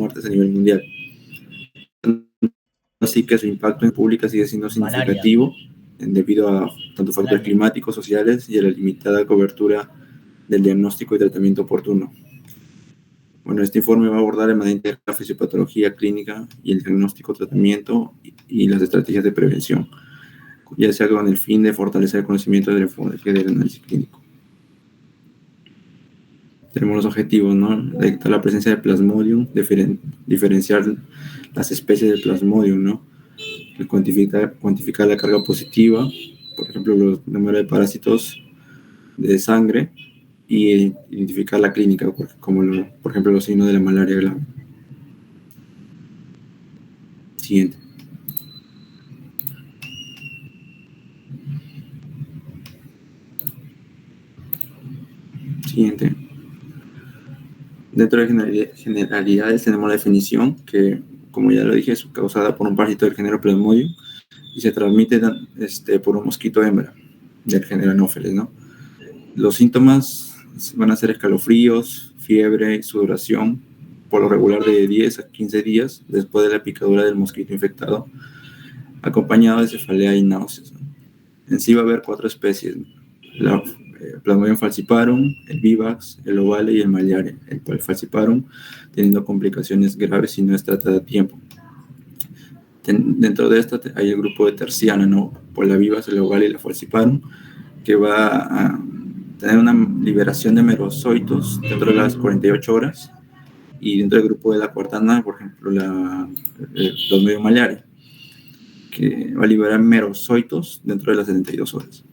muertes a nivel mundial. Así que su impacto en pública sigue siendo significativo debido a tanto factores climáticos, sociales y a la limitada cobertura del diagnóstico y tratamiento oportuno. Bueno, este informe va a abordar de manera integral la fisiopatología clínica y el diagnóstico, tratamiento y las estrategias de prevención, ya sea con el fin de fortalecer el conocimiento de la enfoque del análisis clínico. Tenemos los objetivos, ¿no? Detectar la presencia de Plasmodium, diferenciar las especies de Plasmodium, ¿no? Cuantificar la carga positiva, por ejemplo, los números de parásitos de sangre, y identificar la clínica, como por ejemplo los signos de la malaria grave. Siguiente. Siguiente. Dentro de generalidades tenemos la definición que, como ya lo dije, es causada por un parásito del género Plasmodium y se transmite por un mosquito hembra del género Anopheles, ¿no? Los síntomas van a ser escalofríos, fiebre, sudoración, por lo regular de 10 a 15 días después de la picadura del mosquito infectado, acompañado de cefalea y náuseas, ¿no? En sí va a haber 4 especies: la Plasmodium falciparum, el vivax, el ovale y el maliare. El falciparum teniendo complicaciones graves si no es tratada a tiempo. Dentro de esta hay el grupo de terciana, ¿no? Por la vivax, el ovale y la falciparum, que va a tener una liberación de merozoitos dentro de las 48 horas, y dentro del grupo de la cuartana, por ejemplo, el Plasmodium maliare, que va a liberar merozoitos dentro de las 72 horas.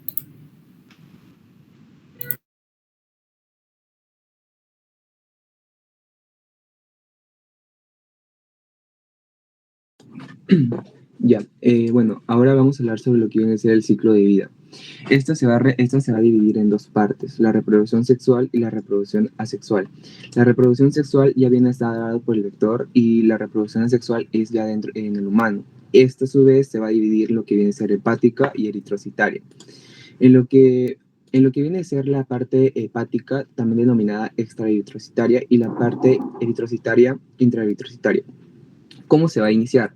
Ya, bueno, ahora vamos a hablar sobre lo que viene a ser el ciclo de vida. Esta se va a dividir en 2 partes: la reproducción sexual y la reproducción asexual. La reproducción sexual ya viene dada por el vector, y la reproducción asexual es ya dentro en el humano. Esta a su vez se va a dividir lo que viene a ser hepática y eritrocitaria. En lo que viene a ser la parte hepática, también denominada extraeritrocitaria, y la parte eritrocitaria, intraeritrocitaria. ¿Cómo se va a iniciar?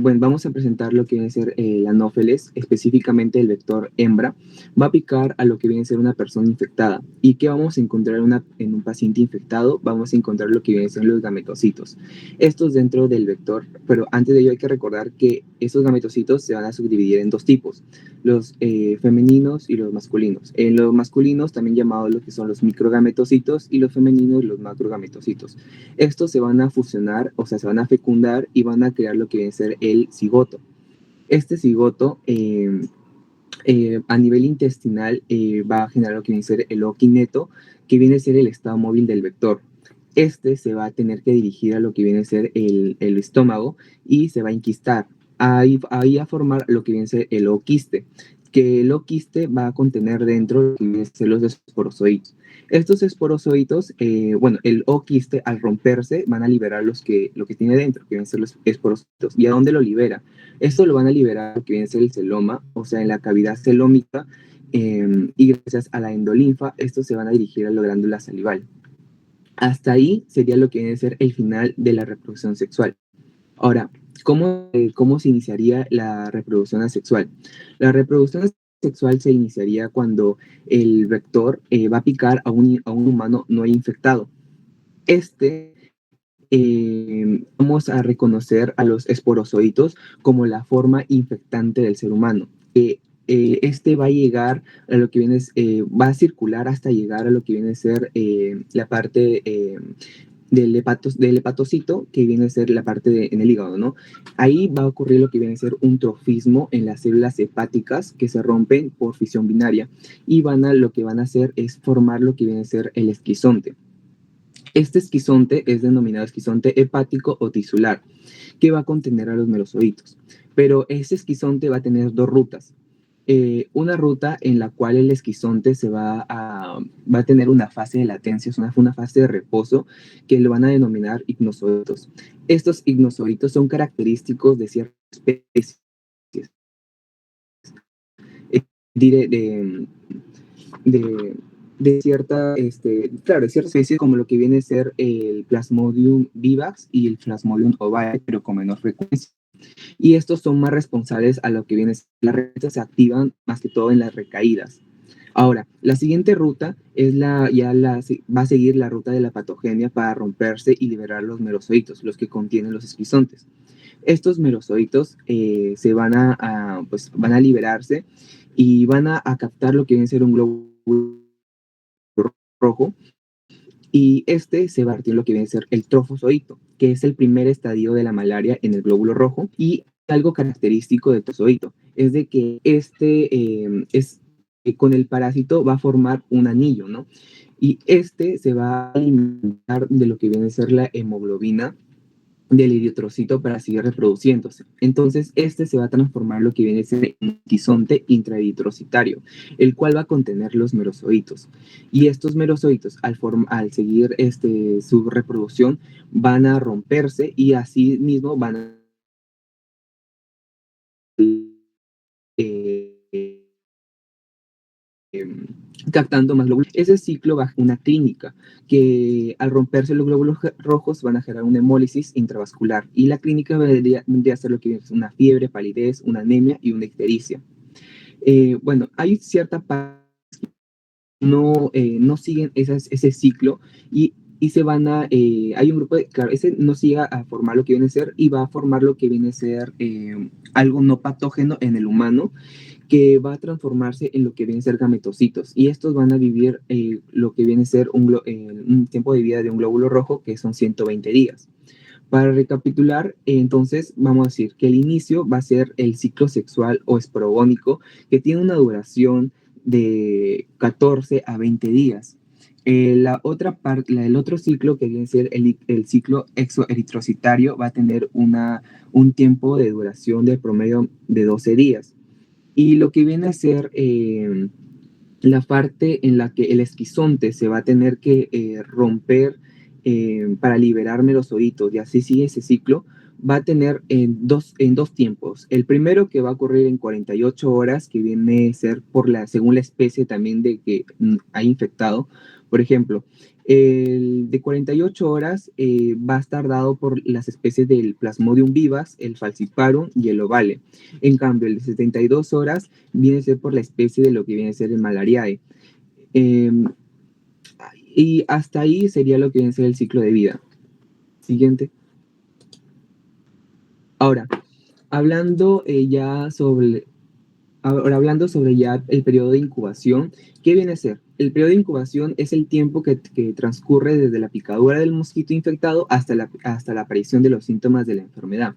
Bueno, vamos a presentar lo que viene a ser el Anopheles, específicamente el vector hembra. Va a picar a lo que viene a ser una persona infectada. ¿Y qué vamos a encontrar en un paciente infectado? Vamos a encontrar lo que vienen a ser los gametocitos. Estos dentro del vector, pero antes de ello hay que recordar que estos gametocitos se van a subdividir en 2 tipos: los femeninos y los masculinos. En los masculinos, también llamados lo que son los microgametocitos, y los femeninos, los macrogametocitos. Estos se van a fusionar, o sea, se van a fecundar y van a crear lo que viene a ser el cigoto. Este cigoto, a nivel intestinal, va a generar lo que viene a ser el oquineto, que viene a ser el estado móvil del vector. Este se va a tener que dirigir a lo que viene a ser el estómago, y se va a enquistar. Ahí a formar lo que viene a ser el oquiste, que el oquiste va a contener dentro lo que viene a ser los esporozoitos. Estos esporozoitos, bueno, el oquiste al romperse van a liberar lo que tiene dentro, que vienen a ser los esporozoitos. ¿Y a dónde lo libera? Esto lo van a liberar lo que viene a ser el celoma, o sea, en la cavidad celómica, y gracias a la endolinfa, estos se van a dirigir a la glándula salival. Hasta ahí sería lo que viene a ser el final de la reproducción sexual. Ahora, ¿cómo se iniciaría la reproducción asexual? La reproducción sexual se iniciaría cuando el vector va a picar a un humano no infectado. Vamos a reconocer a los esporozoitos como la forma infectante del ser humano. Este va a llegar a lo que viene, va a circular hasta llegar a lo que viene a ser la parte del hepatocito, que viene a ser la parte en el hígado, ¿no? Ahí va a ocurrir lo que viene a ser un trofismo en las células hepáticas, que se rompen por fisión binaria, y lo que van a hacer es formar lo que viene a ser el esquizonte. Este esquizonte es denominado esquizonte hepático o tisular, que va a contener a los merozoitos. Pero ese esquizonte va a tener 2 rutas. Una ruta en la cual el esquizonte va a tener una fase de latencia, es una fase de reposo, que lo van a denominar ignozoitos. Estos ignozoitos son característicos de ciertas especies. de cierta, claro, de ciertas especies como lo que viene a ser el Plasmodium vivax y el Plasmodium ovale, pero con menor frecuencia. Y estos son más responsables a lo que viene a ser las redes, se activan más que todo en las recaídas. Ahora, la siguiente ruta es va a seguir la ruta de la patogenia para romperse y liberar los merozoitos, los que contienen los esquizontes. Estos merozoitos pues, van a liberarse y van a captar lo que viene a ser un glóbulo rojo, y este se va a partir en lo que viene a ser el trofozoito, que es el primer estadio de la malaria en el glóbulo rojo. Y algo característico del trofozoito es de que con el parásito va a formar un anillo, ¿no? Y este se va a alimentar de lo que viene a ser la hemoglobina del eritrocito para seguir reproduciéndose. Entonces, este se va a transformar en lo que viene a ser un esquizonte intraeritrocitario, el cual va a contener los merozoitos. Y estos merozoitos, al seguir su reproducción, van a romperse y así mismo van a eh, captando más glóbulos. Ese ciclo va a una clínica que al romperse los glóbulos rojos van a generar una hemólisis intravascular, y la clínica vendría a ser lo que es una fiebre, palidez, una anemia y una ictericia. Bueno, hay cierta parte que no siguen ese ciclo, y se van hay un grupo claro, ese no sigue a formar lo que viene a ser y va a formar lo que viene a ser algo no patógeno en el humano, que va a transformarse en lo que viene a ser gametocitos, y estos van a vivir lo que viene a ser un tiempo de vida de un glóbulo rojo, que son 120 días. Para recapitular, entonces vamos a decir que el inicio va a ser el ciclo sexual o esporogónico, que tiene una duración de 14 a 20 días. La otra parte, el otro ciclo, que viene a ser el ciclo exoeritrocitario, va a tener un tiempo de duración de promedio de 12 días. Y lo que viene a ser la parte en la que el esquizonte se va a tener que romper para liberar merozoitos, y así sigue ese ciclo, va a tener en dos tiempos. El primero, que va a ocurrir en 48 horas, que viene a ser según la especie también de que ha infectado. Por ejemplo, el de 48 horas va a estar dado por las especies del Plasmodium vivax, el Falciparum y el Ovale. En cambio, el de 72 horas viene a ser por la especie de lo que viene a ser el Malariae. Y hasta ahí sería lo que viene a ser el ciclo de vida. Siguiente. Ahora, hablando hablando sobre ya el periodo de incubación, ¿qué viene a ser? El periodo de incubación es el tiempo que transcurre desde la picadura del mosquito infectado hasta la aparición de los síntomas de la enfermedad.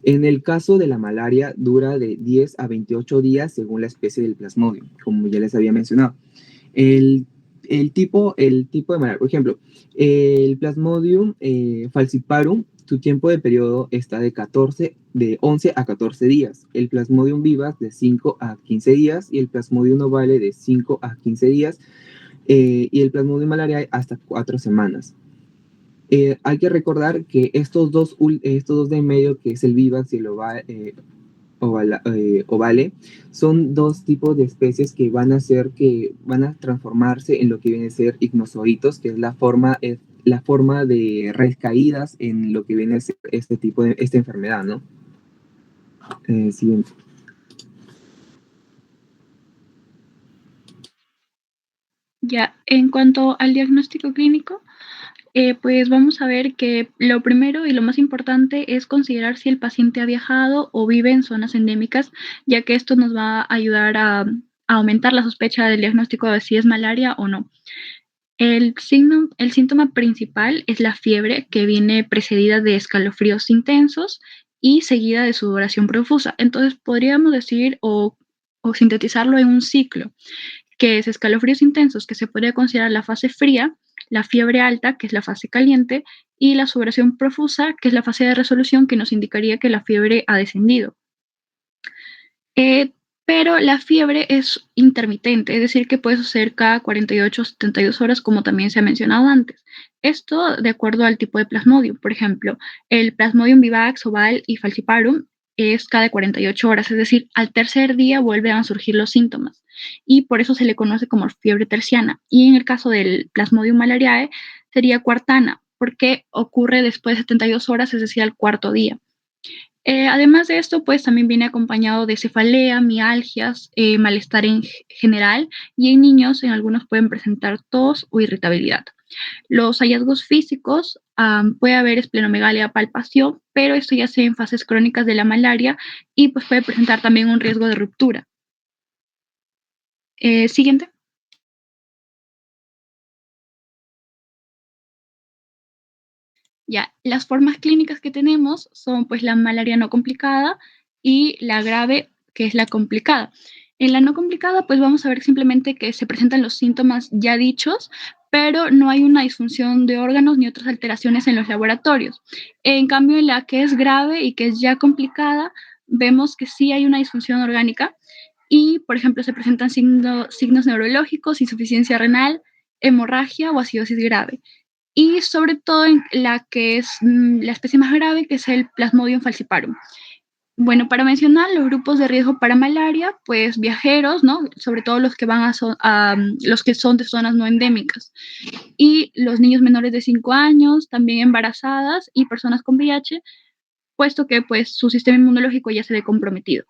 En el caso de la malaria, dura de 10 a 28 días según la especie del plasmodium, como ya les había mencionado. El tipo de malaria, por ejemplo, el Plasmodium falciparum, su tiempo de periodo está de 11 a 14 días. El Plasmodium vivax de 5 a 15 días y el Plasmodium ovale de 5 a 15 días y el Plasmodium malariae hasta 4 semanas. Hay que recordar que estos dos de en medio, que es el vivax y el ovale, son dos tipos de especies que van a transformarse en lo que viene a ser ignozoitos, que es la forma de recaídas en lo que viene a ser esta enfermedad, ¿no? Siguiente. Ya, en cuanto al diagnóstico clínico, pues vamos a ver que lo primero y lo más importante es considerar si el paciente ha viajado o vive en zonas endémicas, ya que esto nos va a ayudar a aumentar la sospecha del diagnóstico de si es malaria o no. El síntoma principal es la fiebre, que viene precedida de escalofríos intensos y seguida de sudoración profusa. Entonces podríamos decir o sintetizarlo en un ciclo, que es escalofríos intensos, que se podría considerar la fase fría, la fiebre alta, que es la fase caliente, y la sudoración profusa, que es la fase de resolución, que nos indicaría que la fiebre ha descendido. Pero la fiebre es intermitente, es decir, que puede suceder cada 48 o 72 horas, como también se ha mencionado antes. Esto de acuerdo al tipo de plasmodium. Por ejemplo, el Plasmodium vivax, oval y falciparum es cada 48 horas, es decir, al tercer día vuelven a surgir los síntomas y por eso se le conoce como fiebre terciana. Y en el caso del Plasmodium malariae sería cuartana, porque ocurre después de 72 horas, es decir, al cuarto día. Además de esto, pues también viene acompañado de cefalea, mialgias, malestar en general, y en niños en algunos pueden presentar tos o irritabilidad. Los hallazgos físicos, puede haber esplenomegalia, palpación, pero esto ya sea en fases crónicas de la malaria y pues puede presentar también un riesgo de ruptura. Siguiente. Ya, las formas clínicas que tenemos son pues la malaria no complicada y la grave, que es la complicada. En la no complicada, pues vamos a ver simplemente que se presentan los síntomas ya dichos, pero no hay una disfunción de órganos ni otras alteraciones en los laboratorios. En cambio, en la que es grave y que es ya complicada, vemos que sí hay una disfunción orgánica y, por ejemplo, se presentan signos neurológicos, insuficiencia renal, hemorragia o acidosis grave. Y sobre todo en la que es la especie más grave, que es el Plasmodium falciparum. Bueno, para mencionar los grupos de riesgo para malaria, pues viajeros, ¿no? Sobre todo los que van los que son de zonas no endémicas. Y los niños menores de 5 años, también embarazadas y personas con VIH, puesto que pues su sistema inmunológico ya se ve comprometido.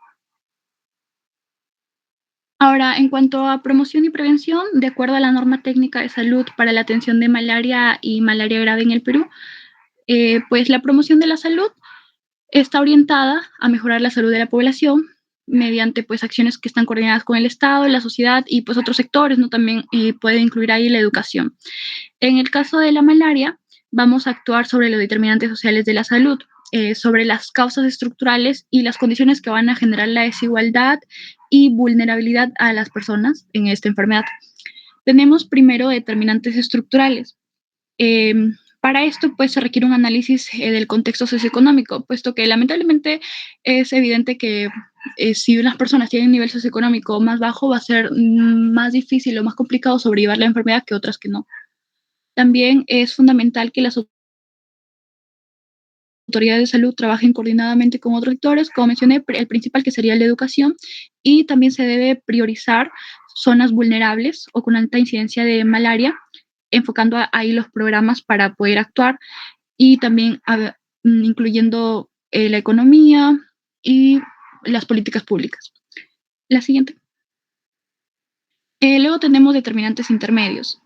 Ahora, en cuanto a promoción y prevención, de acuerdo a la norma técnica de salud para la atención de malaria y malaria grave en el Perú, pues la promoción de la salud está orientada a mejorar la salud de la población mediante pues acciones que están coordinadas con el Estado, la sociedad y pues otros sectores, ¿no? También puede incluir ahí la educación. En el caso de la malaria, vamos a actuar sobre los determinantes sociales de la salud, sobre las causas estructurales y las condiciones que van a generar la desigualdad y vulnerabilidad a las personas en esta enfermedad. Tenemos primero determinantes estructurales. Para esto, pues, se requiere un análisis del contexto socioeconómico, puesto que lamentablemente es evidente que si unas personas tienen un nivel socioeconómico más bajo, va a ser más difícil o más complicado sobrellevar la enfermedad que otras que no. También es fundamental que las autoridades de salud trabajen coordinadamente con otros sectores, como mencioné, el principal que sería la educación, y también se debe priorizar zonas vulnerables o con alta incidencia de malaria, enfocando ahí los programas para poder actuar y también incluyendo la economía y las políticas públicas. La siguiente. Luego tenemos determinantes intermedios.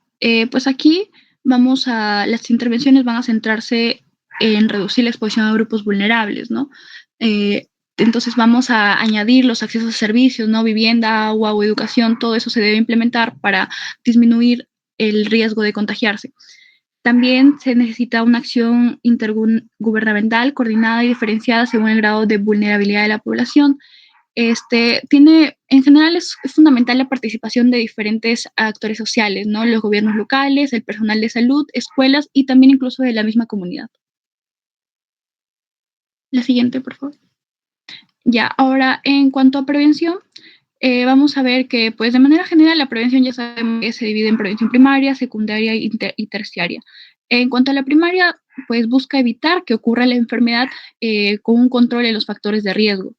Pues aquí las intervenciones van a centrarse en reducir la exposición a grupos vulnerables, ¿no? Entonces vamos a añadir los accesos a servicios, ¿no? Vivienda, agua o educación, todo eso se debe implementar para disminuir el riesgo de contagiarse. También se necesita una acción intergubernamental coordinada y diferenciada según el grado de vulnerabilidad de la población. En general es fundamental la participación de diferentes actores sociales, ¿no? Los gobiernos locales, el personal de salud, escuelas y también incluso de la misma comunidad. La siguiente, por favor. Ya, ahora en cuanto a prevención, vamos a ver que, pues, de manera general, la prevención ya sabemos que se divide en prevención primaria, secundaria y terciaria. En cuanto a la primaria, pues busca evitar que ocurra la enfermedad con un control de los factores de riesgo.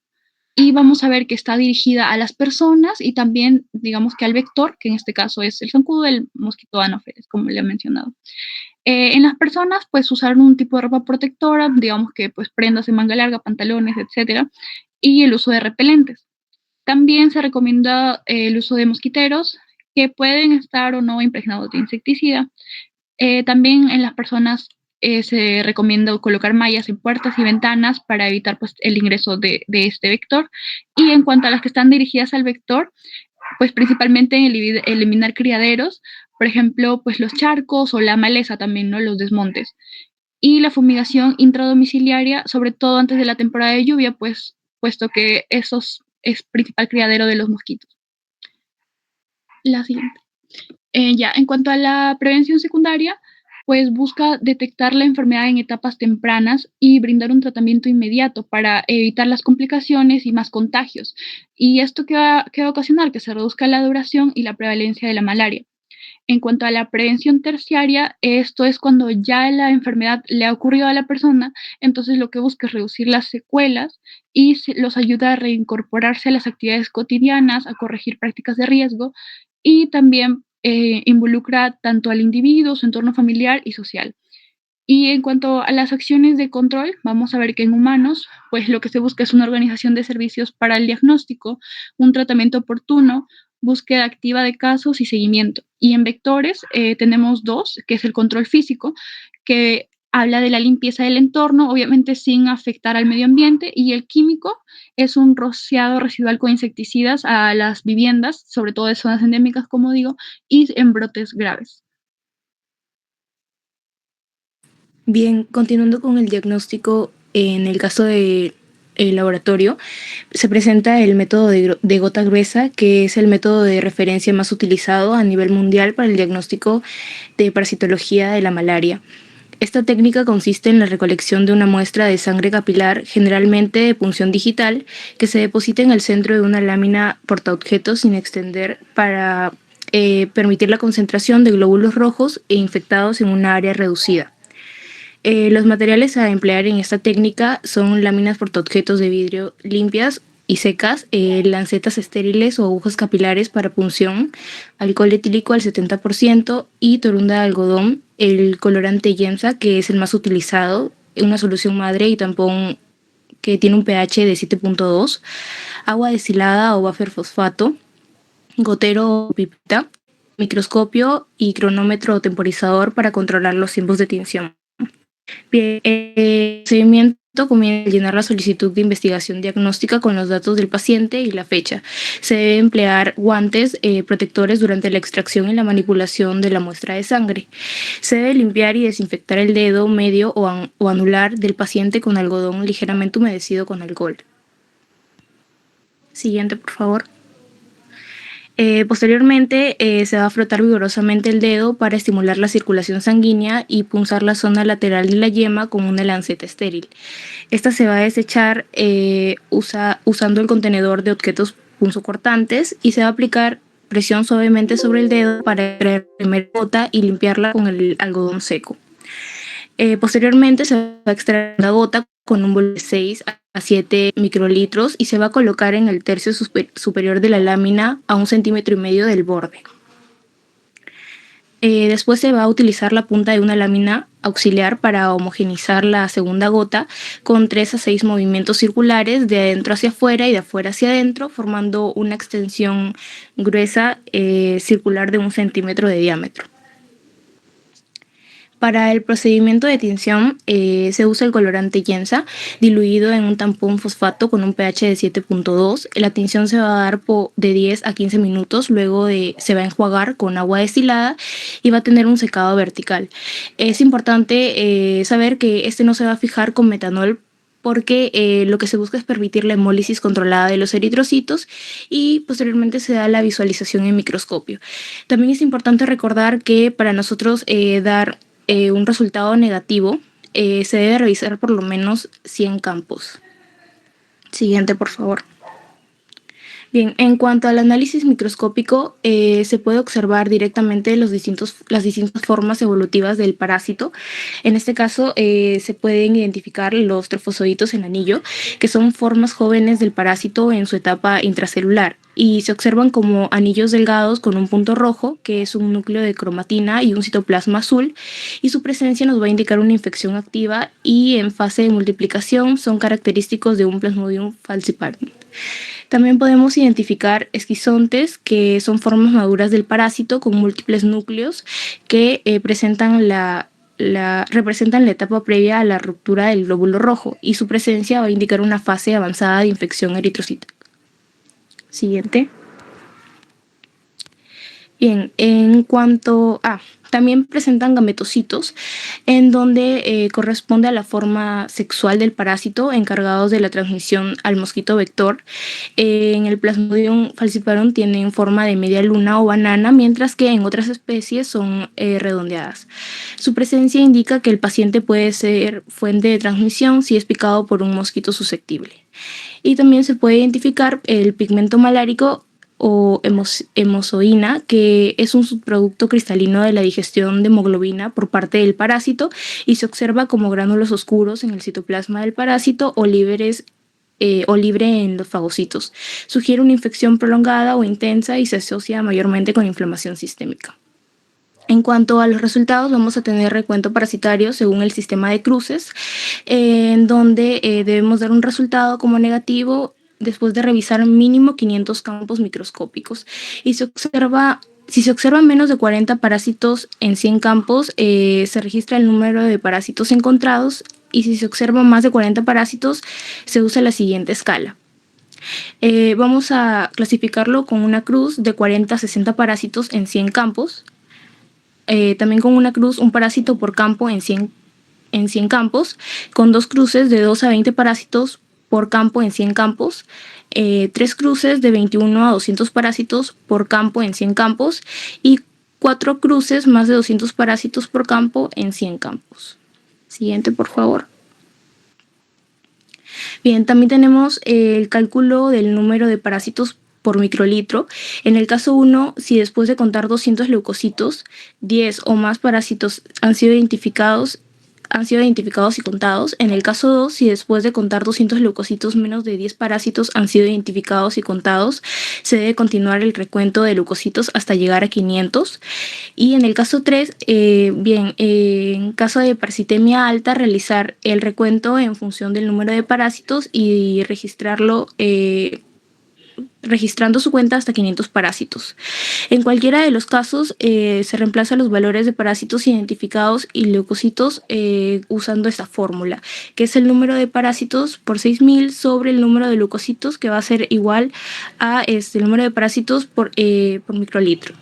Y vamos a ver que está dirigida a las personas y también, digamos que al vector, que en este caso es el zancudo del mosquito Anopheles, como le he mencionado. En las personas, pues usar un tipo de ropa protectora, digamos que pues prendas de manga larga, pantalones, etcétera, y el uso de repelentes. También se recomienda el uso de mosquiteros que pueden estar o no impregnados de insecticida. También en las personas se recomienda colocar mallas en puertas y ventanas para evitar pues, el ingreso de este vector. Y en cuanto a las que están dirigidas al vector, pues principalmente eliminar criaderos, por ejemplo, pues los charcos o la maleza también, ¿no? Los desmontes. Y la fumigación intradomiciliaria, sobre todo antes de la temporada de lluvia, pues puesto que eso es principal criadero de los mosquitos. La siguiente. Ya, en cuanto a la prevención secundaria, pues busca detectar la enfermedad en etapas tempranas y brindar un tratamiento inmediato para evitar las complicaciones y más contagios. Y esto que va a ocasionar que se reduzca la duración y la prevalencia de la malaria. En cuanto a la prevención terciaria, esto es cuando ya la enfermedad le ha ocurrido a la persona, entonces lo que busca es reducir las secuelas y los ayuda a reincorporarse a las actividades cotidianas, a corregir prácticas de riesgo y también involucra tanto al individuo, su entorno familiar y social. Y en cuanto a las acciones de control, vamos a ver que en humanos, pues lo que se busca es una organización de servicios para el diagnóstico, un tratamiento oportuno, búsqueda activa de casos y seguimiento. Y en vectores tenemos dos, que es el control físico, que habla de la limpieza del entorno, obviamente sin afectar al medio ambiente, y el químico es un rociado residual con insecticidas a las viviendas, sobre todo de zonas endémicas, como digo, y en brotes graves. Bien, continuando con el diagnóstico, en el caso del laboratorio, se presenta el método de gota gruesa, que es el método de referencia más utilizado a nivel mundial para el diagnóstico de parasitología de la malaria. Esta técnica consiste en la recolección de una muestra de sangre capilar, generalmente de punción digital, que se deposita en el centro de una lámina portaobjetos sin extender para permitir la concentración de glóbulos rojos e infectados en una área reducida. Los materiales a emplear en esta técnica son láminas portaobjetos de vidrio limpias y secas, lancetas estériles o agujas capilares para punción, alcohol etílico al 70% y torunda de algodón, el colorante Yemsa, que es el más utilizado, una solución madre y tampón que tiene un pH de 7.2, agua destilada o buffer fosfato, gotero o pipeta, microscopio y cronómetro o temporizador para controlar los tiempos de tinción. Bien, el procedimiento comienza a llenar la solicitud de investigación diagnóstica con los datos del paciente y la fecha. Se debe emplear guantes protectores durante la extracción y la manipulación de la muestra de sangre. Se debe limpiar y desinfectar el dedo medio o anular del paciente con algodón ligeramente humedecido con alcohol. Siguiente, por favor. Posteriormente se va a frotar vigorosamente el dedo para estimular la circulación sanguínea y punzar la zona lateral de la yema con una lanceta estéril. Esta se va a desechar usando el contenedor de objetos punzocortantes y se va a aplicar presión suavemente sobre el dedo para extraer la primera gota y limpiarla con el algodón seco. Posteriormente se va a extraer la gota con un volumen de 6 a 7 microlitros y se va a colocar en el tercio superior de la lámina a 1,5 centímetros del borde. Después se va a utilizar la punta de una lámina auxiliar para homogeneizar la segunda gota con 3 a 6 movimientos circulares de adentro hacia afuera y de afuera hacia adentro, formando una extensión gruesa circular de 1 centímetro de diámetro. Para el procedimiento de tinción se usa el colorante Yemsa diluido en un tampón fosfato con un pH de 7.2. La tinción se va a dar de 10 a 15 minutos, luego se va a enjuagar con agua destilada y va a tener un secado vertical. Es importante saber que este no se va a fijar con metanol porque lo que se busca es permitir la hemólisis controlada de los eritrocitos y posteriormente se da la visualización en microscopio. También es importante recordar que para nosotros dar un resultado negativo, se debe revisar por lo menos 100 campos. Siguiente, por favor. Bien, en cuanto al análisis microscópico, se puede observar directamente las distintas formas evolutivas del parásito. En este caso, se pueden identificar los trofozoitos en anillo, que son formas jóvenes del parásito en su etapa intracelular, y se observan como anillos delgados con un punto rojo, que es un núcleo de cromatina y un citoplasma azul, y su presencia nos va a indicar una infección activa y en fase de multiplicación son característicos de un Plasmodium falciparum. También podemos identificar esquizontes, que son formas maduras del parásito con múltiples núcleos que representan la etapa previa a la ruptura del glóbulo rojo y su presencia va a indicar una fase avanzada de infección eritrocítica. Siguiente. Bien, en cuanto a... También presentan gametocitos, en donde corresponde a la forma sexual del parásito encargados de la transmisión al mosquito vector. En el Plasmodium falciparum tienen forma de media luna o banana, mientras que en otras especies son redondeadas. Su presencia indica que el paciente puede ser fuente de transmisión si es picado por un mosquito susceptible. Y también se puede identificar el pigmento malárico o hemozoína, que es un subproducto cristalino de la digestión de hemoglobina por parte del parásito y se observa como gránulos oscuros en el citoplasma del parásito o libre en los fagocitos. Sugiere una infección prolongada o intensa y se asocia mayormente con inflamación sistémica. En cuanto a los resultados, vamos a tener recuento parasitario según el sistema de cruces, en donde debemos dar un resultado como negativo después de revisar mínimo 500 campos microscópicos. Y si se observan menos de 40 parásitos en 100 campos, se registra el número de parásitos encontrados, y si se observan más de 40 parásitos, se usa la siguiente escala. Vamos a clasificarlo con una cruz de 40 a 60 parásitos en 100 campos. También con una cruz, un parásito por campo en 100 campos, con 2 cruces de 2 a 20 parásitos por campo en 100 campos, 3 cruces de 21 a 200 parásitos por campo en 100 campos y 4 cruces más de 200 parásitos por campo en 100 campos. Siguiente, por favor. Bien, también tenemos el cálculo del número de parásitos por microlitro. En el caso 1, si después de contar 200 leucocitos, 10 o más parásitos han sido identificados y contados. En el caso 2, si después de contar 200 leucocitos, menos de 10 parásitos han sido identificados y contados, se debe continuar el recuento de leucocitos hasta llegar a 500. Y en el caso 3, en caso de parasitemia alta, realizar el recuento en función del número de parásitos y registrarlo registrando su cuenta hasta 500 parásitos. En cualquiera de los casos, se reemplazan los valores de parásitos identificados y leucocitos usando esta fórmula, que es el número de parásitos por 6.000 sobre el número de leucocitos, que va a ser igual a el número de parásitos por microlitro.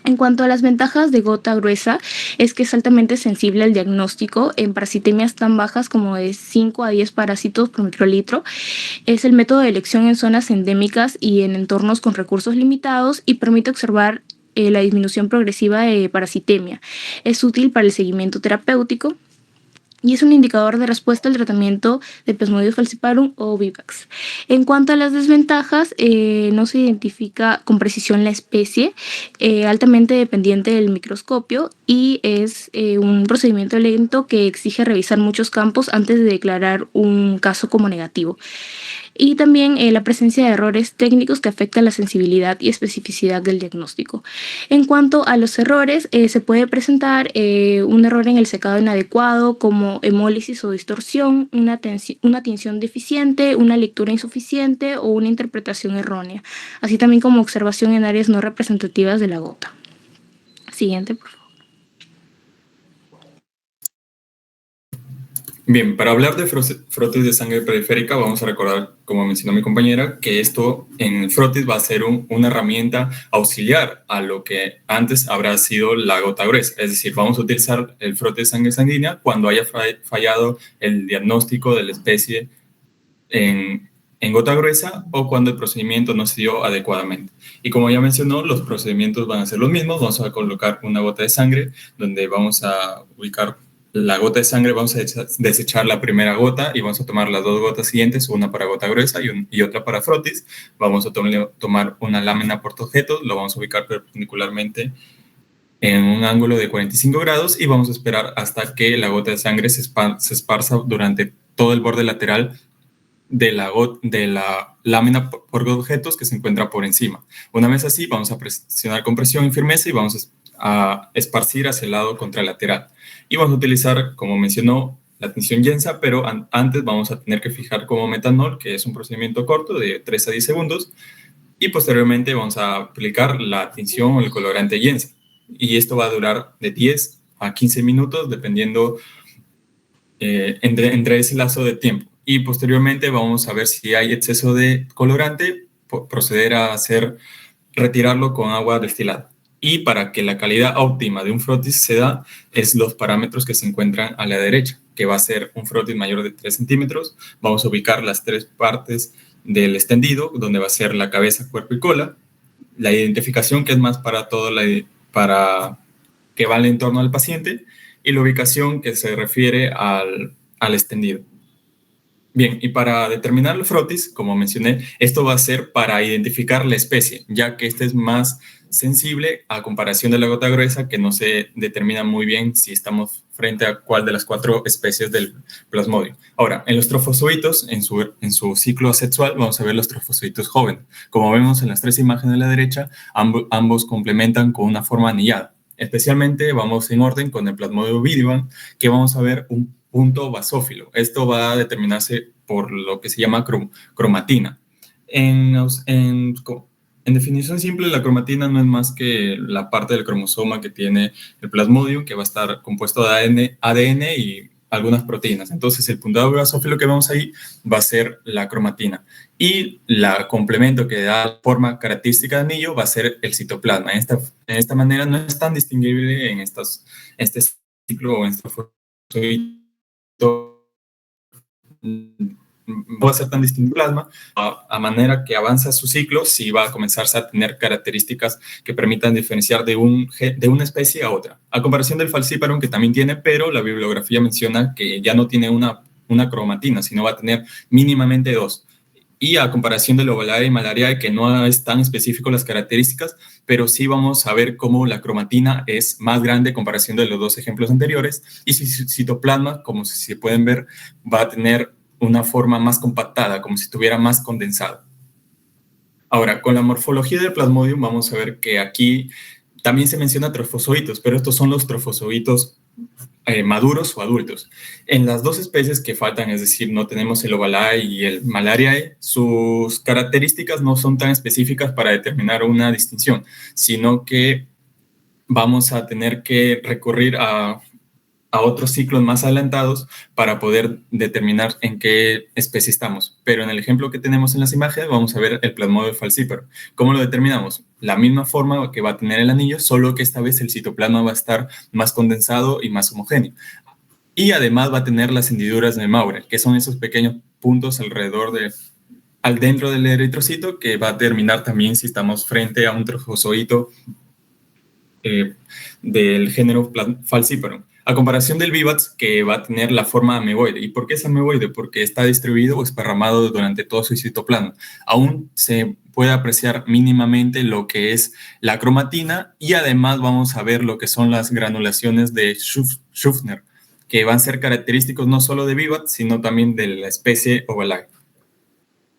En cuanto a las ventajas de gota gruesa, es que es altamente sensible al diagnóstico en parasitemias tan bajas como de 5 a 10 parásitos por microlitro. Es el método de elección en zonas endémicas y en entornos con recursos limitados y permite observar la disminución progresiva de parasitemia. Es útil para el seguimiento terapéutico y es un indicador de respuesta al tratamiento de Plasmodium falciparum o Vivax. En cuanto a las desventajas, no se identifica con precisión la especie, altamente dependiente del microscopio, y es un procedimiento lento que exige revisar muchos campos antes de declarar un caso como negativo. Y también la presencia de errores técnicos que afectan la sensibilidad y especificidad del diagnóstico. En cuanto a los errores, se puede presentar un error en el secado inadecuado, como hemólisis o distorsión, una tinción deficiente, una lectura insuficiente o una interpretación errónea, así también como observación en áreas no representativas de la gota. Siguiente, por favor. Bien, para hablar de frotis de sangre periférica, vamos a recordar, como mencionó mi compañera, que esto en frotis va a ser una herramienta auxiliar a lo que antes habrá sido la gota gruesa. Es decir, vamos a utilizar el frotis de sangre sanguínea cuando haya fallado el diagnóstico de la especie en gota gruesa o cuando el procedimiento no se dio adecuadamente. Y como ya mencionó, los procedimientos van a ser los mismos. Vamos a colocar una gota de sangre donde vamos a ubicar la gota de sangre, vamos a desechar la primera gota y vamos a tomar las 2 gotas siguientes, una para gota gruesa y otra para frotis. Vamos a tomar una lámina portaobjetos, lo vamos a ubicar perpendicularmente en un ángulo de 45 grados y vamos a esperar hasta que la gota de sangre se esparza durante todo el borde lateral de la lámina portaobjetos que se encuentra por encima. Una vez así, vamos a presionar con presión y firmeza y vamos a esparcir hacia el lado contralateral. Y vamos a utilizar, como mencionó, la tinción Yensa, pero antes vamos a tener que fijar como metanol, que es un procedimiento corto de 3 a 10 segundos, y posteriormente vamos a aplicar la tinción o el colorante Yensa. Y esto va a durar de 10 a 15 minutos, dependiendo entre ese lazo de tiempo. Y posteriormente vamos a ver si hay exceso de colorante, proceder a retirarlo con agua destilada. Y para que la calidad óptima de un frotis se da, es los parámetros que se encuentran a la derecha, que va a ser un frotis mayor de 3 centímetros. Vamos a ubicar las 3 partes del extendido, donde va a ser la cabeza, cuerpo y cola. La identificación, que es más para que va al entorno del paciente. Y la ubicación, que se refiere al extendido. Bien, y para determinar el frotis, como mencioné, esto va a ser para identificar la especie, ya que este es más sensible a comparación de la gota gruesa, que no se determina muy bien si estamos frente a cuál de las 4 especies del plasmodium. Ahora, en los trofozoitos, en su ciclo asexual, vamos a ver los trofozoitos jóvenes. Como vemos en las 3 imágenes de la derecha, ambos complementan con una forma anillada. Especialmente vamos en orden con el plasmodium viridum, que vamos a ver un punto basófilo. Esto va a determinarse por lo que se llama cromatina. En definición simple, la cromatina no es más que la parte del cromosoma que tiene el plasmodium, que va a estar compuesto de ADN y algunas proteínas. Entonces, el puntado basófilo que vemos ahí va a ser la cromatina. Y la complemento que da forma característica de anillo va a ser el citoplasma. En esta manera no es tan distinguible en este ciclo o en este fosfoito. No va a ser tan distinto plasma, a manera que avanza su ciclo, sí va a comenzarse a tener características que permitan diferenciar de una especie a otra. A comparación del falciparum, que también tiene, pero la bibliografía menciona que ya no tiene una cromatina, sino va a tener mínimamente 2. Y a comparación del Ovalaria y Malariae, que no es tan específico las características, pero sí vamos a ver cómo la cromatina es más grande en comparación de los 2 ejemplos anteriores, y su citoplasma, como se pueden ver, va a tener una forma más compactada, como si estuviera más condensado. Ahora, con la morfología del plasmodium vamos a ver que aquí también se menciona trofozoitos, pero estos son los trofozoitos maduros o adultos. En las 2 especies que faltan, es decir, no tenemos el Ovalae y el Malariae, sus características no son tan específicas para determinar una distinción, sino que vamos a tener que recurrir a otros ciclos más adelantados para poder determinar en qué especie estamos. Pero en el ejemplo que tenemos en las imágenes vamos a ver el plasmodium falciparum. ¿Cómo lo determinamos? La misma forma que va a tener el anillo, solo que esta vez el citoplasma va a estar más condensado y más homogéneo. Y además va a tener las hendiduras de Maurer, que son esos pequeños puntos al dentro del eritrocito, que va a determinar también si estamos frente a un trofozoito del género falciparum. A comparación del vivax, que va a tener la forma ameboide. ¿Y por qué es ameboide? Porque está distribuido o esparramado durante todo su citoplasma. Aún se puede apreciar mínimamente lo que es la cromatina, y además vamos a ver lo que son las granulaciones de Schuffner, que van a ser característicos no solo de vivax, sino también de la especie Ovalae.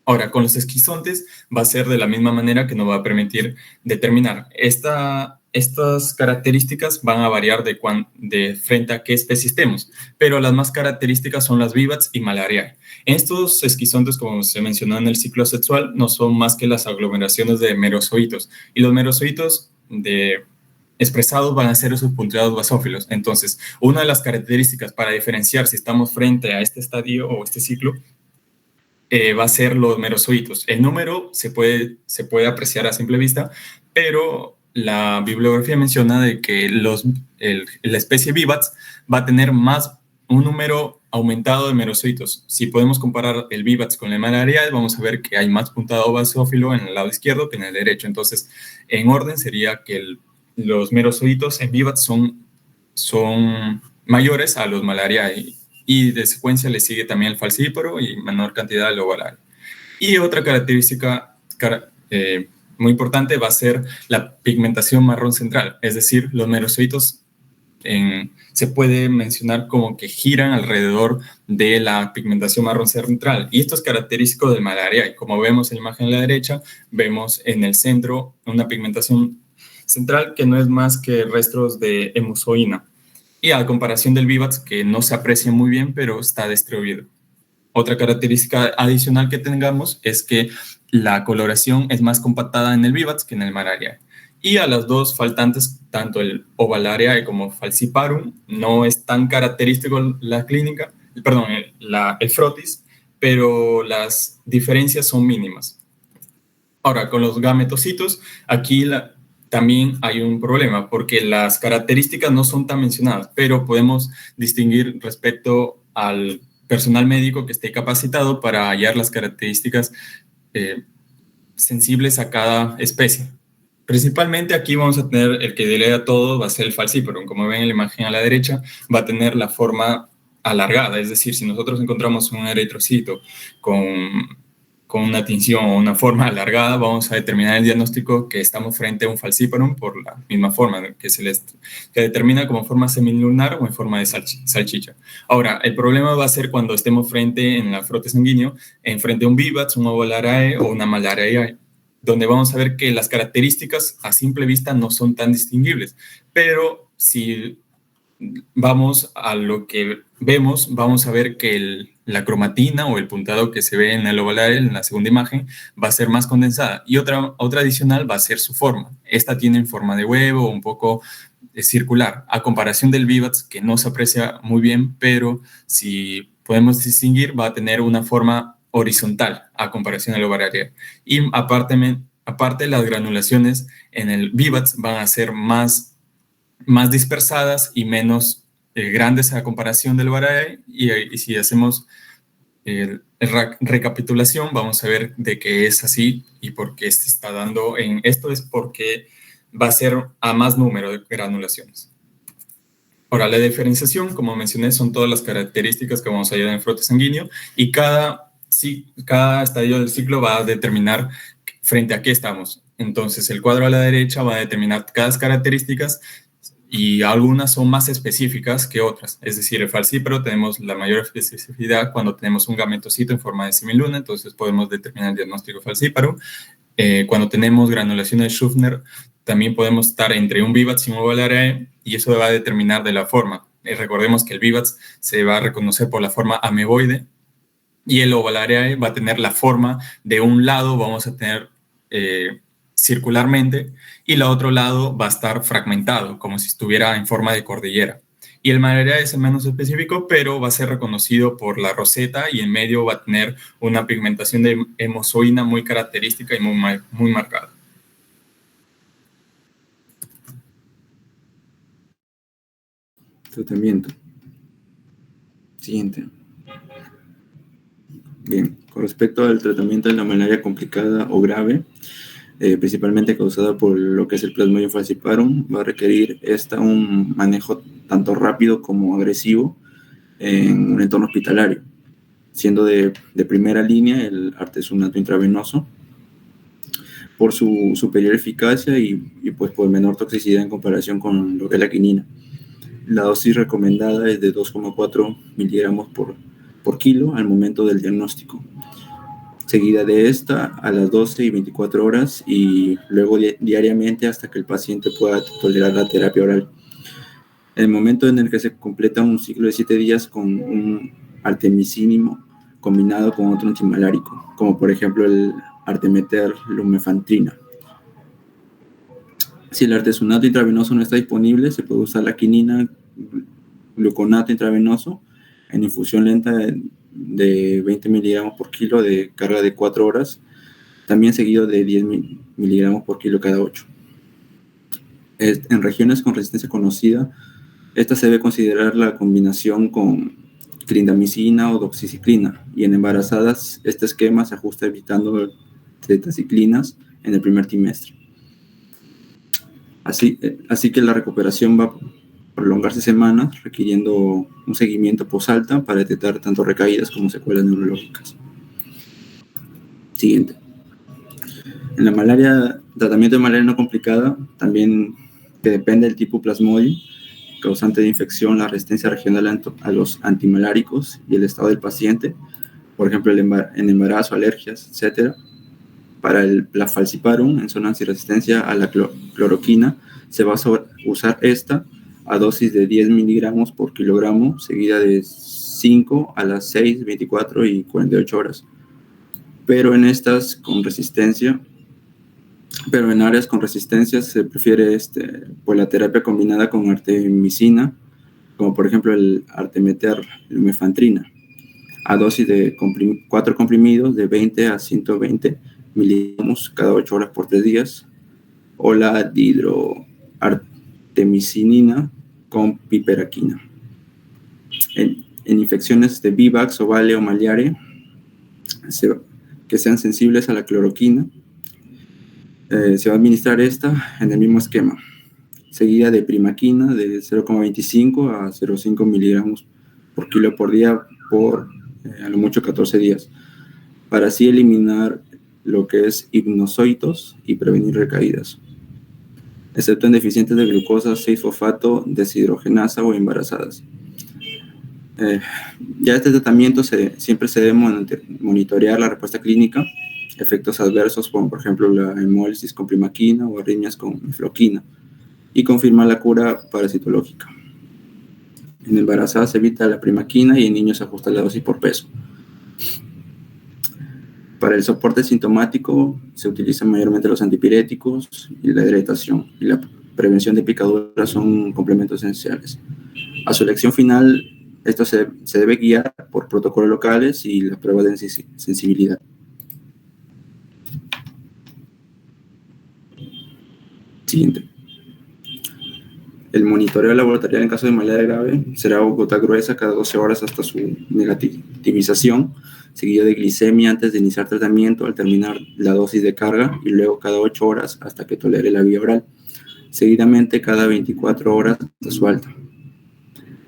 Ahora, con los esquizontes va a ser de la misma manera, que nos va a permitir determinar. Estas características van a variar de frente a qué especie estemos, pero las más características son las vivax y Malariae. Estos esquizontes, como se mencionó en el ciclo sexual, no son más que las aglomeraciones de merozoitos, y los merozoitos expresados van a ser esos punteados basófilos. Entonces, una de las características para diferenciar si estamos frente a este estadio o este ciclo va a ser los merozoitos. El número se puede apreciar a simple vista, pero la bibliografía menciona de que la especie vivax va a tener un número aumentado de merozoitos. Si podemos comparar el vivax con el Malariae, vamos a ver que hay más puntado basófilo en el lado izquierdo que en el derecho. Entonces, en orden sería que los merozoitos en vivax son mayores a los Malariae, y de secuencia le sigue también el falciparum y menor cantidad el Ovalae. Y otra característica muy importante va a ser la pigmentación marrón central, es decir, los merozoitos se puede mencionar como que giran alrededor de la pigmentación marrón central, y esto es característico del Malariae. Como vemos en la imagen a la derecha, vemos en el centro una pigmentación central que no es más que restos de hemuzoína, y a comparación del vivax, que no se aprecia muy bien, pero está distribuido. Otra característica adicional que tengamos es que la coloración es más compactada en el vivax que en el Malariae. Y a las 2 faltantes, tanto el Ovalaria como falciparum, no es tan característico la clínica, el frotis, pero las diferencias son mínimas. Ahora, con los gametocitos, aquí también hay un problema, porque las características no son tan mencionadas, pero podemos distinguir respecto al personal médico que esté capacitado para hallar las características sensibles a cada especie. Principalmente aquí vamos a tener el que delea todo, va a ser el falciparum. Como ven en la imagen a la derecha, va a tener la forma alargada, es decir, si nosotros encontramos un eritrocito con una tinción o una forma alargada, vamos a determinar el diagnóstico que estamos frente a un falciparum por la misma forma, que que determina como forma semilunar o en forma de salchicha. Ahora, el problema va a ser cuando estemos frente en la frote sanguíneo, frente a un VIVATS, un ovalarae o una malarae, donde vamos a ver que las características a simple vista no son tan distinguibles, pero si vamos a lo que vemos, vamos a ver que la cromatina o el puntado que se ve en el ovalar en la segunda imagen va a ser más condensada, y otra adicional va a ser su forma. Esta tiene forma de huevo, un poco circular, a comparación del VIVATS, que no se aprecia muy bien, pero si podemos distinguir, va a tener una forma horizontal a comparación del ovalario. Y aparte, las granulaciones en el VIVATS van a ser más dispersadas y menos grandes a comparación del ovalario, y si hacemos recapitulación, vamos a ver de qué es así y por qué se está dando en esto. Es porque va a ser a más número de granulaciones. Ahora, la diferenciación, como mencioné, son todas las características que vamos a hallar en el frote sanguíneo, y cada estadio del ciclo va a determinar frente a qué estamos. Entonces, el cuadro a la derecha va a determinar cada características, y algunas son más específicas que otras. Es decir, el falcíparo tenemos la mayor especificidad cuando tenemos un gametocito en forma de semiluna, entonces podemos determinar el diagnóstico falcíparo. Cuando tenemos granulaciones de Schüffner, también podemos estar entre un VIVATS y un ovalarae, y eso va a determinar de la forma. Recordemos que el VIVATS se va a reconocer por la forma ameboide, y el ovalarae va a tener la forma de un lado, vamos a tener circularmente, y el otro lado va a estar fragmentado, como si estuviera en forma de cordillera. Y el malarae es el menos específico, pero va a ser reconocido por la roseta, y en medio va a tener una pigmentación de hemozoína muy característica y muy marcada. Tratamiento. Siguiente. Bien, con respecto al tratamiento de la malaria complicada o grave, principalmente causada por lo que es el Plasmodium falciparum, va a requerir un manejo tanto rápido como agresivo en un entorno hospitalario, siendo de primera línea el artesunato intravenoso, por su superior eficacia y pues por menor toxicidad en comparación con lo que es la quinina. La dosis recomendada es de 2,4 miligramos por kilo al momento del diagnóstico, seguida de esta a las 12 y 24 horas, y luego diariamente hasta que el paciente pueda tolerar la terapia oral. En el momento en el que se completa un ciclo de 7 días con un artemisínimo combinado con otro antimalárico, como por ejemplo el artemeter lumefantrina. Si el artesunato intravenoso no está disponible, se puede usar la quinina, gluconato intravenoso en infusión lenta de 20 miligramos por kilo de carga de 4 horas, también seguido de 10 miligramos por kilo cada 8. En regiones con resistencia conocida, esta se debe considerar la combinación con clindamicina o doxiciclina, y en embarazadas este esquema se ajusta evitando tetraciclinas en el primer trimestre. Así que la recuperación va a prolongarse semanas, requiriendo un seguimiento posalta para detectar tanto recaídas como secuelas neurológicas. Siguiente. En la malaria, tratamiento de malaria no complicada, también que depende del tipo Plasmodium, causante de infección, la resistencia regional a los antimaláricos y el estado del paciente, por ejemplo, en embarazo, alergias, etc. Para la falciparum, en zonas de resistencia a la cloroquina, se va a usar esta a dosis de 10 miligramos por kilogramo, seguida de 5 a las 6, 24 y 48 horas. Pero en áreas con resistencia se prefiere pues la terapia combinada con artemisina, como por ejemplo el artemeter lumefantrina, a dosis de 4 comprimidos de 20 a 120 miligramos cada 8 horas por 3 días, o la dihidroartemisinina con piperaquina. En infecciones de Vivax, ovale o maliare que sean sensibles a la cloroquina, se va a administrar esta en el mismo esquema, seguida de primaquina de 0,25 a 0,5 miligramos por kilo por día por a lo mucho 14 días, para así eliminar lo que es hipnozoitos y prevenir recaídas, excepto en deficientes de glucosa, 6-fosfato, deshidrogenasa o embarazadas. Ya este tratamiento siempre se debe monitorear la respuesta clínica, efectos adversos como por ejemplo la hemólisis con primaquina o arritmias con mefloquina, y confirmar la cura parasitológica. En embarazadas se evita la primaquina y en niños se ajusta la dosis por peso. Para el soporte sintomático se utilizan mayormente los antipiréticos y la hidratación, y la prevención de picaduras son complementos esenciales. A su elección final, esto se debe guiar por protocolos locales y las pruebas de sensibilidad. Siguiente. El monitoreo laboratorial en caso de malaria grave será gota gruesa cada 12 horas hasta su negativización, seguido de glicemia antes de iniciar tratamiento al terminar la dosis de carga y luego cada 8 horas hasta que tolere la vía oral, seguidamente cada 24 horas hasta su alta.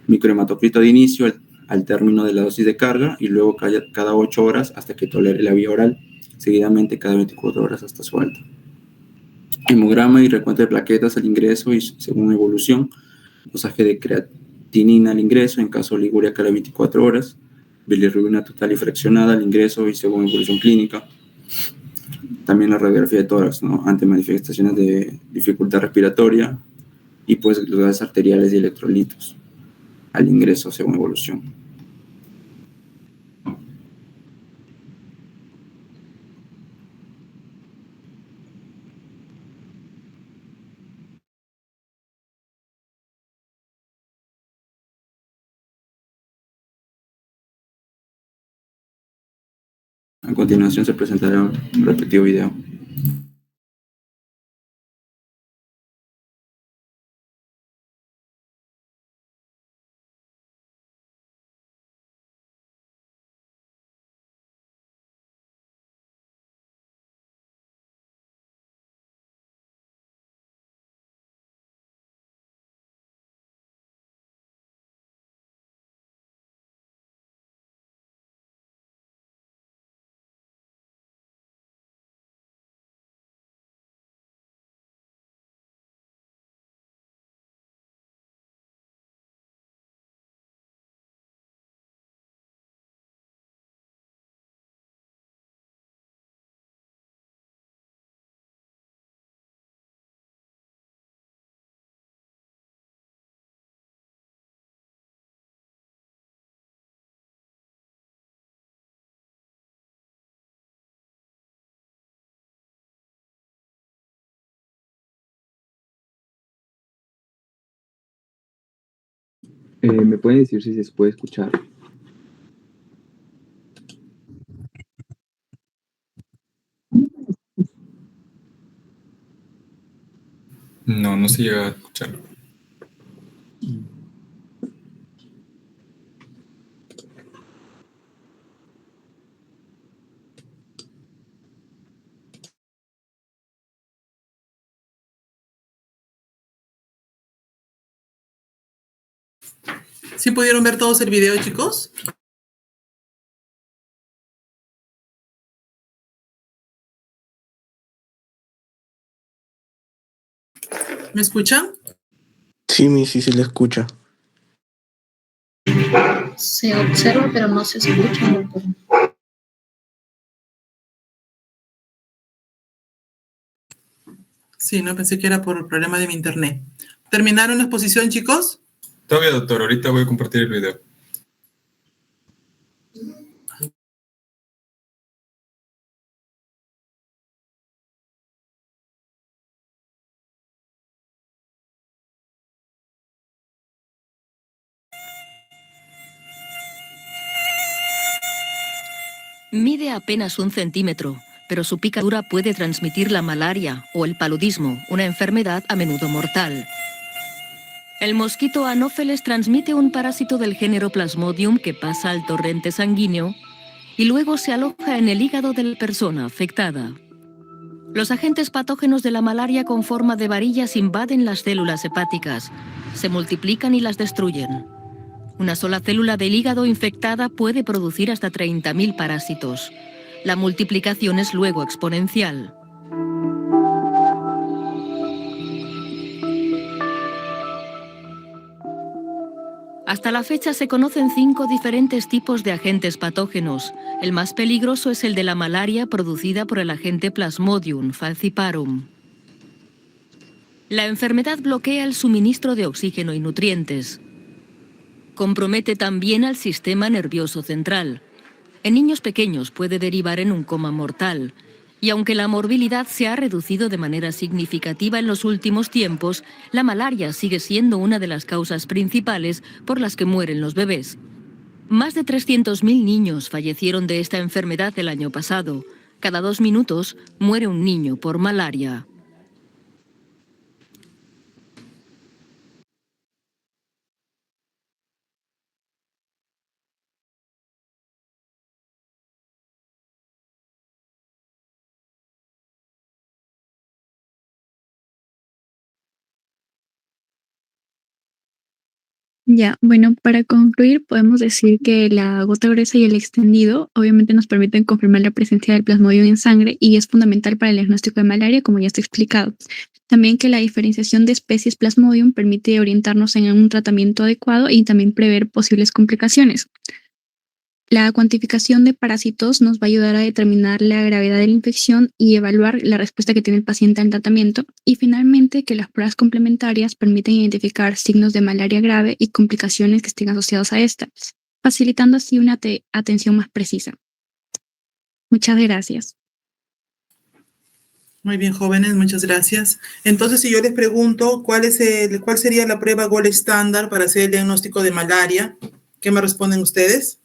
Microhematocrito de inicio al término de la dosis de carga y luego cada 8 horas hasta que tolere la vía oral, seguidamente cada 24 horas hasta su alta. Hemograma y recuento de plaquetas al ingreso y según evolución, dosaje de creatinina al ingreso en caso de oliguria cada 24 horas, bilirrubina total y fraccionada al ingreso y según evolución clínica. También la radiografía de tórax, ¿no? Ante manifestaciones de dificultad respiratoria y pues los gases arteriales y electrolitos al ingreso según evolución. A continuación se presentará un repetido video. ¿Me pueden decir si se puede escuchar? No, no se llega a escuchar. ¿Sí pudieron ver todos el video, chicos? ¿Me escuchan? Sí, sí se le escucha. Se observa, pero no se escucha, doctor. Sí, no pensé que era por el problema de mi internet. ¿Terminaron la exposición, chicos? Todavía, doctor, ahorita voy a compartir el video. Mide apenas 1 centímetro, pero su picadura puede transmitir la malaria o el paludismo, una enfermedad a menudo mortal. El mosquito Anopheles transmite un parásito del género Plasmodium que pasa al torrente sanguíneo y luego se aloja en el hígado de la persona afectada. Los agentes patógenos de la malaria con forma de varillas invaden las células hepáticas, se multiplican y las destruyen. Una sola célula del hígado infectada puede producir hasta 30.000 parásitos. La multiplicación es luego exponencial. Hasta la fecha se conocen 5 diferentes tipos de agentes patógenos. El más peligroso es el de la malaria producida por el agente Plasmodium falciparum. La enfermedad bloquea el suministro de oxígeno y nutrientes. Compromete también al sistema nervioso central. En niños pequeños puede derivar en un coma mortal. Y aunque la morbilidad se ha reducido de manera significativa en los últimos tiempos, la malaria sigue siendo una de las causas principales por las que mueren los bebés. Más de 300.000 niños fallecieron de esta enfermedad el año pasado. Cada 2 minutos muere un niño por malaria. Ya, bueno, para concluir, podemos decir que la gota gruesa y el extendido obviamente nos permiten confirmar la presencia del plasmodium en sangre y es fundamental para el diagnóstico de malaria, como ya está explicado. También que la diferenciación de especies plasmodium permite orientarnos en un tratamiento adecuado y también prever posibles complicaciones. La cuantificación de parásitos nos va a ayudar a determinar la gravedad de la infección y evaluar la respuesta que tiene el paciente al tratamiento. Y finalmente, que las pruebas complementarias permiten identificar signos de malaria grave y complicaciones que estén asociados a esta, facilitando así una atención más precisa. Muchas gracias. Muy bien, jóvenes, muchas gracias. Entonces, si yo les pregunto cuál sería la prueba gold estándar para hacer el diagnóstico de malaria, ¿qué me responden ustedes?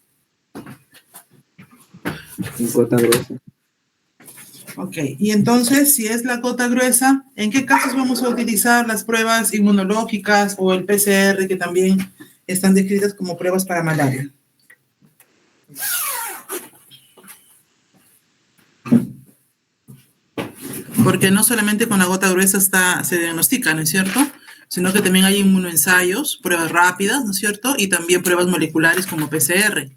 Gota gruesa. Ok, y entonces, si es la gota gruesa, ¿en qué casos vamos a utilizar las pruebas inmunológicas o el PCR, que también están descritas como pruebas para malaria? Porque no solamente con la gota gruesa se diagnostica, ¿no es cierto? Sino que también hay inmunoensayos, pruebas rápidas, ¿no es cierto? Y también pruebas moleculares como PCR.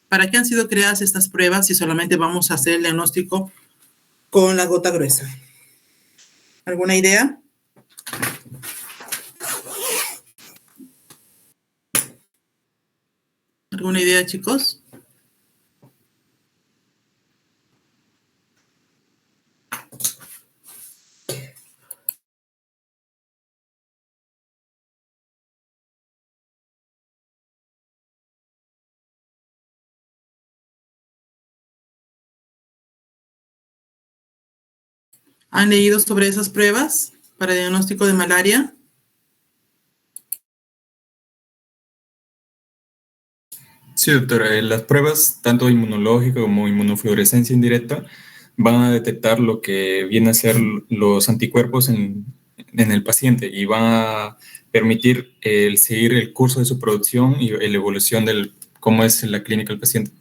¿Para qué han sido creadas estas pruebas si solamente vamos a hacer el diagnóstico con la gota gruesa? ¿Alguna idea? ¿Alguna idea, chicos? ¿Han leído sobre esas pruebas para diagnóstico de malaria? Sí, doctora. Las pruebas, tanto inmunológica como inmunofluorescencia indirecta, van a detectar lo que viene a ser los anticuerpos en el paciente y van a permitir seguir el curso de su producción y la evolución de cómo es la clínica del paciente.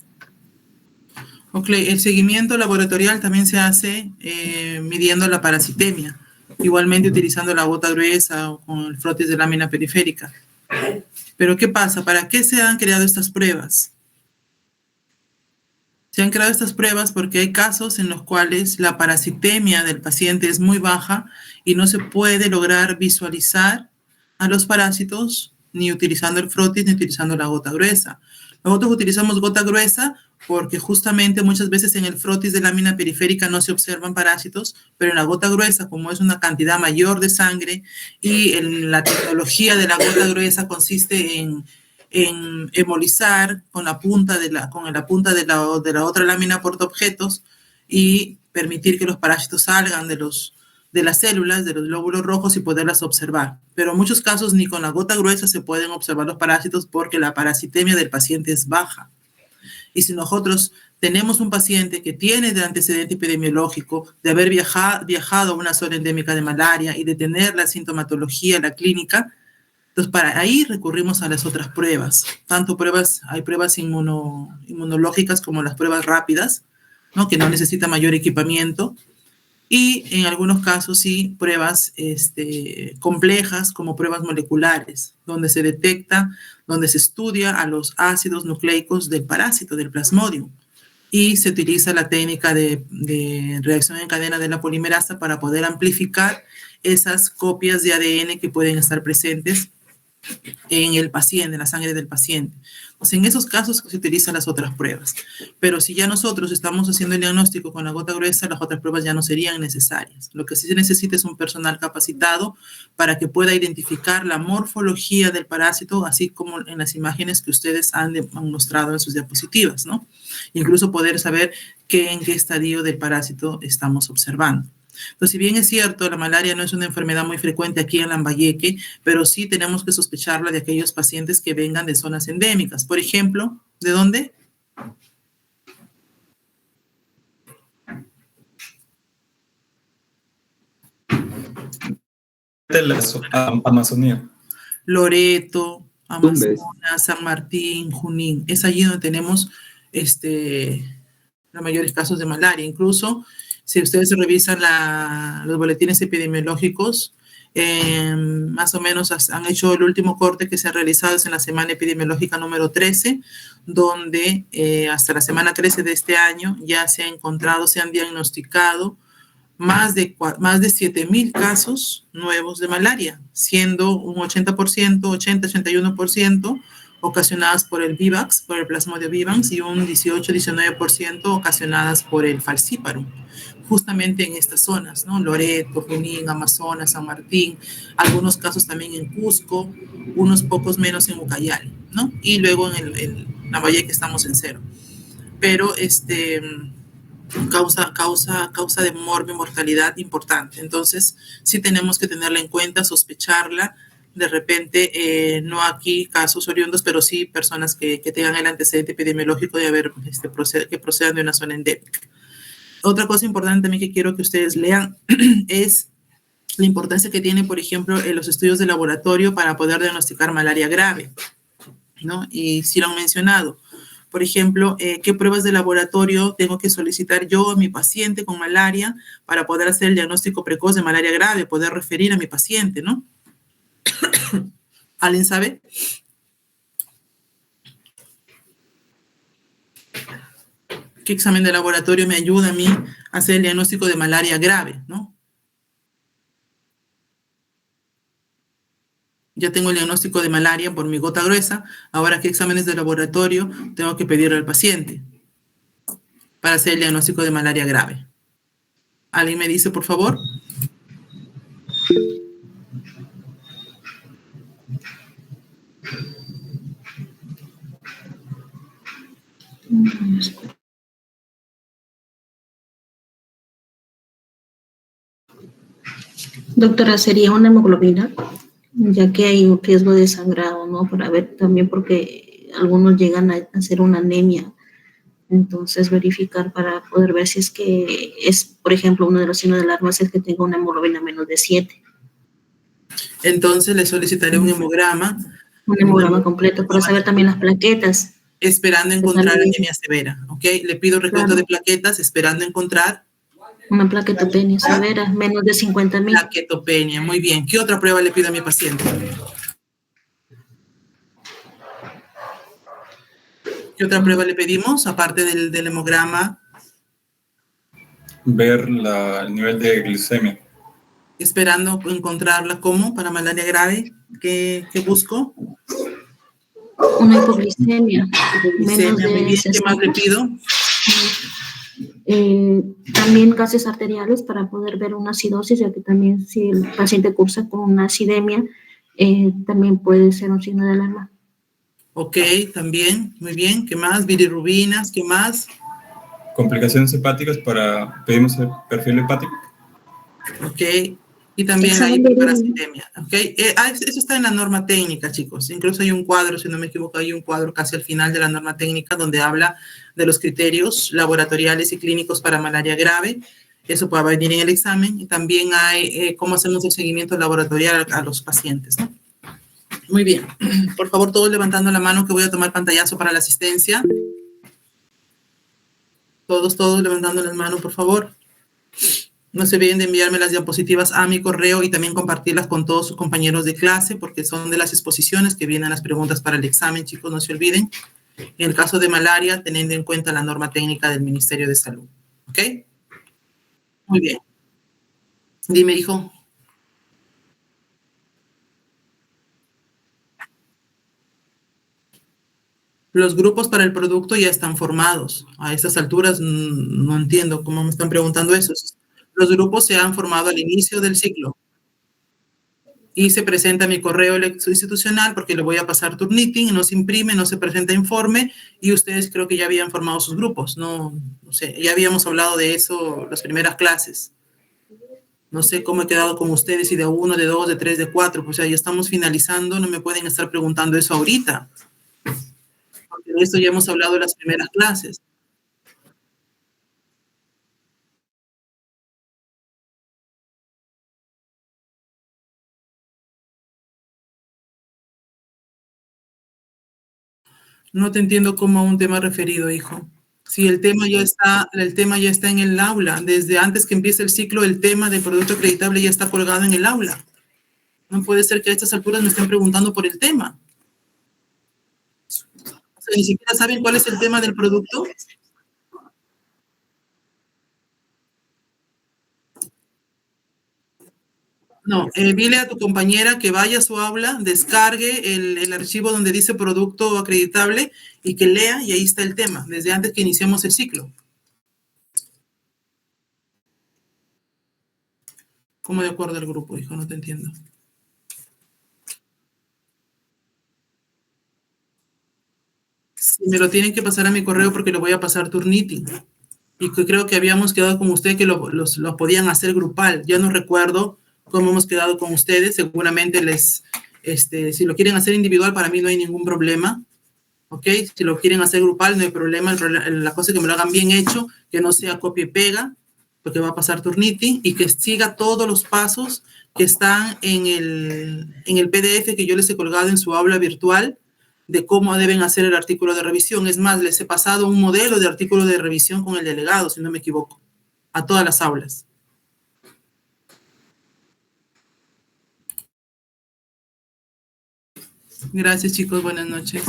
Ok, el seguimiento laboratorial también se hace midiendo la parasitemia, igualmente utilizando la gota gruesa o con el frotis de lámina periférica. Pero ¿qué pasa? ¿Para qué se han creado estas pruebas? Se han creado estas pruebas porque hay casos en los cuales la parasitemia del paciente es muy baja y no se puede lograr visualizar a los parásitos ni utilizando el frotis ni utilizando la gota gruesa. Nosotros utilizamos gota gruesa porque justamente muchas veces en el frotis de lámina periférica no se observan parásitos, pero en la gota gruesa, como es una cantidad mayor de sangre y en la tecnología de la gota gruesa consiste en hemolizar con la punta de la otra lámina portaobjetos y permitir que los parásitos salgan de las células, de los glóbulos rojos y poderlas observar. Pero en muchos casos ni con la gota gruesa se pueden observar los parásitos porque la parasitemia del paciente es baja. Y si nosotros tenemos un paciente que tiene de antecedente epidemiológico, de haber viajado a una zona endémica de malaria y de tener la sintomatología, la clínica, entonces para ahí recurrimos a las otras pruebas. Hay pruebas inmunológicas como las pruebas rápidas, ¿no? Que no necesitan mayor equipamiento. Y en algunos casos sí, pruebas complejas como pruebas moleculares, donde se detecta, donde se estudia a los ácidos nucleicos del parásito, del Plasmodium. Y se utiliza la técnica de reacción en cadena de la polimerasa para poder amplificar esas copias de ADN que pueden estar presentes en el paciente, en la sangre del paciente. O sea, en esos casos se utilizan las otras pruebas. Pero si ya nosotros estamos haciendo el diagnóstico con la gota gruesa, las otras pruebas ya no serían necesarias. Lo que sí se necesita es un personal capacitado para que pueda identificar la morfología del parásito, así como en las imágenes que ustedes han mostrado en sus diapositivas, ¿no? Incluso poder saber en qué estadio del parásito estamos observando. Entonces, si bien es cierto, la malaria no es una enfermedad muy frecuente aquí en Lambayeque, pero sí tenemos que sospecharla de aquellos pacientes que vengan de zonas endémicas. Por ejemplo, ¿de dónde? De la Amazonía. Loreto, Amazonas, San Martín, Junín. Es allí donde tenemos los mayores casos de malaria. Incluso, si ustedes revisan los boletines epidemiológicos, más o menos han hecho el último corte que se ha realizado es en la semana epidemiológica número 13, donde hasta la semana 13 de este año ya se han diagnosticado más de 7,000 casos nuevos de malaria, siendo un 80-81% ocasionadas por el Vivax, por el Plasmodium vivax, y un 18-19% ocasionadas por el Falciparum, justamente en estas zonas, ¿no? Loreto, Junín, Amazonas, San Martín, algunos casos también en Cusco, unos pocos menos en Ucayali, ¿no? Y luego en Lambayeque estamos en 0. Pero causa de mortalidad importante. Entonces, sí tenemos que tenerla en cuenta, sospecharla. De repente, no aquí casos oriundos, pero sí personas que tengan el antecedente epidemiológico de haber que procedan de una zona endémica. Otra cosa importante también que quiero que ustedes lean es la importancia que tiene, por ejemplo, en los estudios de laboratorio para poder diagnosticar malaria grave, ¿no? Y sí lo han mencionado. Por ejemplo, ¿qué pruebas de laboratorio tengo que solicitar yo a mi paciente con malaria para poder hacer el diagnóstico precoz de malaria grave, poder referir a mi paciente, ¿no? ¿Alguien sabe? ¿Qué examen de laboratorio me ayuda a mí a hacer el diagnóstico de malaria grave, ¿no? Ya tengo el diagnóstico de malaria por mi gota gruesa. Ahora, ¿qué exámenes de laboratorio tengo que pedirle al paciente para hacer el diagnóstico de malaria grave? ¿Alguien me dice, por favor? Doctora, ¿sería una hemoglobina? Ya que hay un riesgo de sangrado, ¿no? Para ver también porque algunos llegan a hacer una anemia. Entonces, verificar para poder ver si es que es, por ejemplo, uno de los signos de alarma es que tenga una hemoglobina menos de 7. Entonces, le solicitaré un hemograma. Un hemograma completo para saber también las plaquetas. Esperando encontrar anemia severa, ¿ok? Le pido recuento de plaquetas, esperando encontrar una plaquetopenia severa, menos de 50,000. Plaquetopenia, muy bien. ¿Qué otra prueba le pido a mi paciente? ¿Qué otra prueba le pedimos, aparte del hemograma? Ver el nivel de glicemia. Esperando encontrarla como para malaria grave. ¿Qué busco? Una hipoglicemia. Hipoglicemia, muy bien. ¿Qué más le pido? También gases arteriales para poder ver una acidosis, ya que también si el paciente cursa con una acidemia, también puede ser un signo de alarma. Ok, también, muy bien. ¿Qué más? Bilirrubinas, ¿qué más? Complicaciones hepáticas pedimos el perfil hepático. Ok, y también la hiperparasitemia. Ok, eso está en la norma técnica, chicos. Incluso hay un cuadro, si no me equivoco, hay un cuadro casi al final de la norma técnica donde habla de los criterios laboratoriales y clínicos para malaria grave. Eso puede venir en el examen. Y también hay cómo hacemos el seguimiento laboratorial a los pacientes, ¿no? Muy bien. Por favor, todos levantando la mano que voy a tomar pantallazo para la asistencia. Todos levantando las manos, por favor. No se olviden de enviarme las diapositivas a mi correo y también compartirlas con todos sus compañeros de clase, porque son de las exposiciones que vienen las preguntas para el examen, chicos, no se olviden. En el caso de malaria, teniendo en cuenta la norma técnica del Ministerio de Salud. ¿Ok? Muy bien. Dime, hijo. Los grupos para el producto ya están formados. A estas alturas no entiendo cómo me están preguntando eso. Los grupos se han formado al inicio del ciclo. Y se presenta mi correo institucional porque le voy a pasar Turnitin, no se imprime, no se presenta informe y ustedes creo que ya habían formado sus grupos. No sé, ya habíamos hablado de eso las primeras clases. No sé cómo he quedado con ustedes, si de 1, de 2, de 3, de 4, pues ya estamos finalizando, no me pueden estar preguntando eso ahorita. Porque de esto ya hemos hablado en las primeras clases. No te entiendo como a un tema referido, hijo. Si el tema ya está en el aula, desde antes que empiece el ciclo, el tema del producto acreditable ya está colgado en el aula. No puede ser que a estas alturas me estén preguntando por el tema. O sea, ni siquiera saben cuál es el tema del producto. No, dile a tu compañera que vaya a su aula, descargue el archivo donde dice producto acreditable y que lea, y ahí está el tema, desde antes que iniciemos el ciclo. ¿Cómo de acuerdo al grupo, hijo? No te entiendo. Sí, me lo tienen que pasar a mi correo porque lo voy a pasar Turnitin. Y que creo que habíamos quedado con usted que lo podían hacer grupal. Ya no recuerdo cómo hemos quedado con ustedes. Seguramente si lo quieren hacer individual, para mí no hay ningún problema. ¿Ok? Si lo quieren hacer grupal, no hay problema. La cosa es que me lo hagan bien hecho, que no sea copia y pega, porque va a pasar Turnitin, y que siga todos los pasos que están en el PDF que yo les he colgado en su aula virtual, de cómo deben hacer el artículo de revisión. Es más, les he pasado un modelo de artículo de revisión con el delegado, si no me equivoco, a todas las aulas. Gracias, chicos. Buenas noches.